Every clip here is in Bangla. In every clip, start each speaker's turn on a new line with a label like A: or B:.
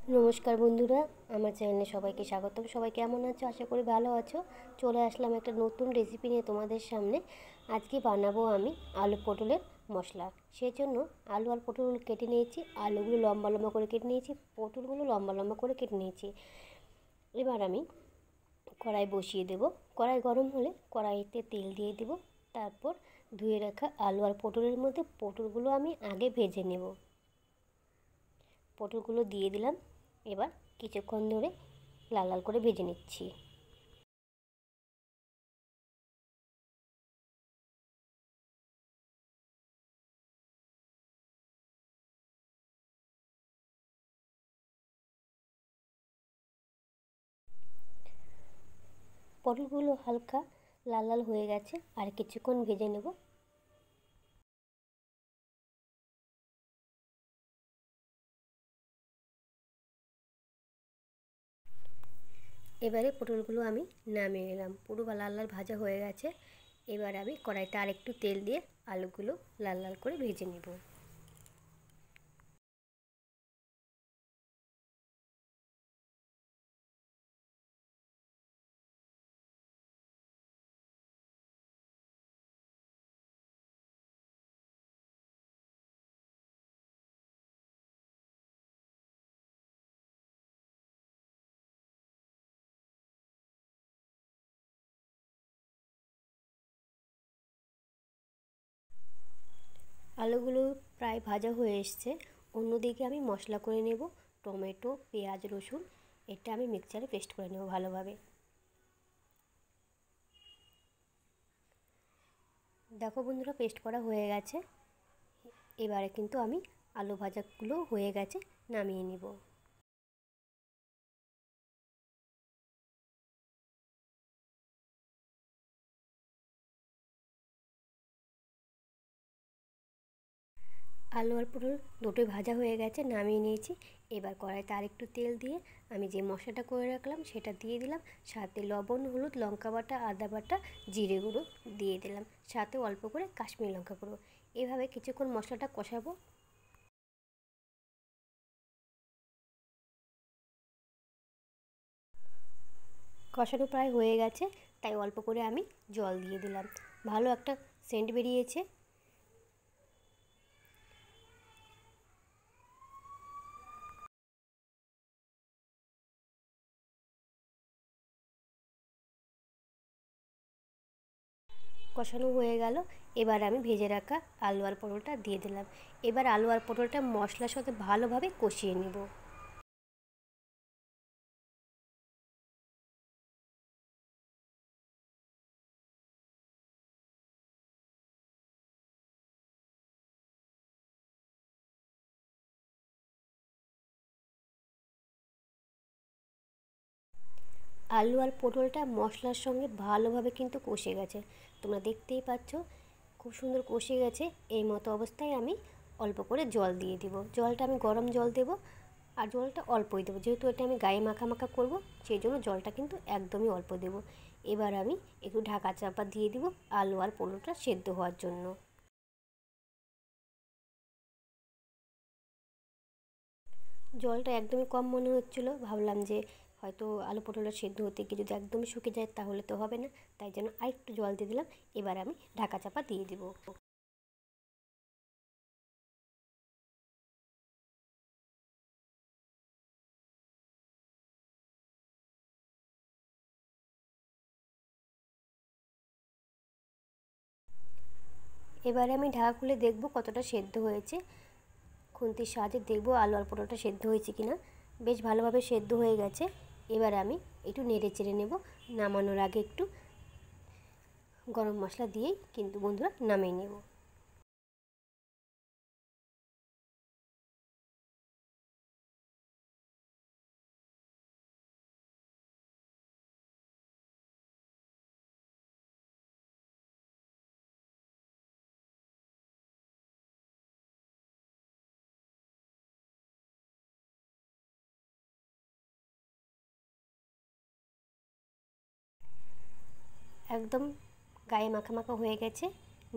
A: নমস্কার বন্ধুরা, আমার চ্যানেলে সবাইকে স্বাগতম। সবাই কেমন আছো? আশা করি ভালো আছো। চলে আসলাম একটা নতুন রেসিপি নিয়ে তোমাদের সামনে। আজকে বানাবো আমি আলু পটলের মশলা। সেই জন্য আলু আর পটলগুলো কেটে নিয়েছি। আলুগুলো লম্বা লম্বা করে কেটে নিয়েছি, পটলগুলো লম্বা লম্বা করে কেটে নিয়েছি। এবার আমি কড়াই বসিয়ে দেব। কড়াই গরম হলে কড়াইতে তেল দিয়ে দেব। তারপর ধুয়ে রাখা আলু আর পটলের মধ্যে পটলগুলো আমি আগে ভেজে নেব। পটলগুলো দিয়ে দিলাম। এবার কিছুক্ষণ ধরে লাল লাল করে ভেজে নিচ্ছি। পটলগুলো হালকা লাল লাল হয়ে গেছে, আর কিছুক্ষণ ভেজে নেব। এবারে পটলগুলো আমি নামিয়ে নিলাম। পুরো লাল লাল ভাজা হয়ে গেছে। এবার আমি কড়াইতে আর একটু তেল দিয়ে আলুগুলো লাল লাল করে ভেজে নেব। আলুগুলো প্রায় ভাজা হয়ে এসছে। অন্যদিকে আমি মশলা করে নেব। টমেটো, পেঁয়াজ, রসুন এটা আমি মিক্সচারে পেস্ট করে নেব ভালোভাবে। দেখো বন্ধুরা, পেস্ট করা হয়ে গেছে। এবারে কিন্তু আমি আলু ভাজাগুলো হয়ে গেছে, নামিয়ে নিব। আলু আর পটল দুটোই ভাজা হয়ে গেছে, নামিয়ে নিয়েছি। এবার কড়াইতে আর একটু তেল দিয়ে আমি যে মশলাটা করে রাখলাম সেটা দিয়ে দিলাম। সাথে লবণ, হলুদ, লঙ্কা বাটা, আদা বাটা, জিরে গুঁড়ো দিয়ে দিলাম। সাথে অল্প করে কাশ্মীরি লঙ্কা গুঁড়ো। এভাবে কিছুক্ষণ মশলাটা কষাবো। কষানো প্রায় হয়ে গেছে, তাই অল্প করে আমি জল দিয়ে দিলাম। ভালো একটা সেন্ট বেরিয়েছে। কষানো হয়ে গেল। এবার আমি ভেজে রাখা আলু আর পটলটা দিয়ে দিলাম। এবার আলু আর পটলটা মশলার সাথে ভালোভাবে কষিয়ে নেব। আলু আর পটলটা মশলার সঙ্গে ভালোভাবে কিন্তু কষে গেছে। তোমরা দেখতেই পাচ্ছ খুব সুন্দর কষে গেছে। এই মতো অবস্থায় আমি অল্প করে জল দিয়ে দিব। জলটা আমি গরম জল দেব, আর জলটা অল্পই দেবো, যেহেতু এটা আমি গায়ে মাখা মাখা করব, সেই জন্য জলটা কিন্তু একদমই অল্প দেব। এবার আমি একটু ঢাকা চাপা দিয়ে দিব আলু আর পটলটা সেদ্ধ হওয়ার জন্য। জলটা একদমই কম মনে হচ্ছিলো। ভাবলাম যে হয়তো আলু পটলটা সেদ্ধ হতে গিয়ে যদি একদমই শুকিয়ে যায় তাহলে তো হবে না, তাই জন্য আরেকটু জল দিয়ে দিলাম। এবার আমি ঢাকা চাপা দিয়ে দিব। এবারে আমি ঢাকা খুলে দেখব কতটা সেদ্ধ হয়েছে। খুন্তির সাহায্যে দেখব আলু আর পটলটা সেদ্ধ হয়েছে কিনা। বেশ ভালোভাবে সেদ্ধ হয়ে গেছে। এবার আমি একটু নেড়ে চেড়ে নেব। নামানোর আগে একটু গরম মশলা দিয়েই কিন্তু বন্ধুরা নামিয়ে নেব। একদম গায়ে মাখা মাখা হয়ে গেছে,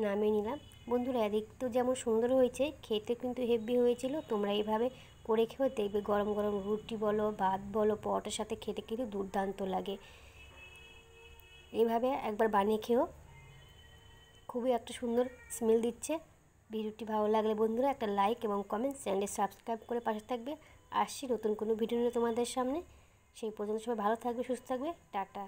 A: নামিয়ে নিলাম। বন্ধুরা, এদিক তো যেমন সুন্দর হয়েছে, খেতে কিন্তু হেভি হয়েছিল। তোমরা এইভাবে করে খেয়েও দেখবে গরম গরম রুটি বলো, ভাত বলো, পরোটার সাথে খেতে কিন্তু দুর্দান্ত লাগে। এইভাবে একবার বানিয়ে খেও, খুবই একটা সুন্দর স্মেল দিচ্ছে। ভিডিওটি ভালো লাগলে বন্ধুরা একটা লাইক এবং কমেন্ট, চ্যানেলটি সাবস্ক্রাইব করে পাশে থাকবে। আসছি নতুন কোনো ভিডিও নিয়ে তোমাদের সামনে। সেই পর্যন্ত সবাই ভালো থাকবে, সুস্থ থাকবে, টাটা।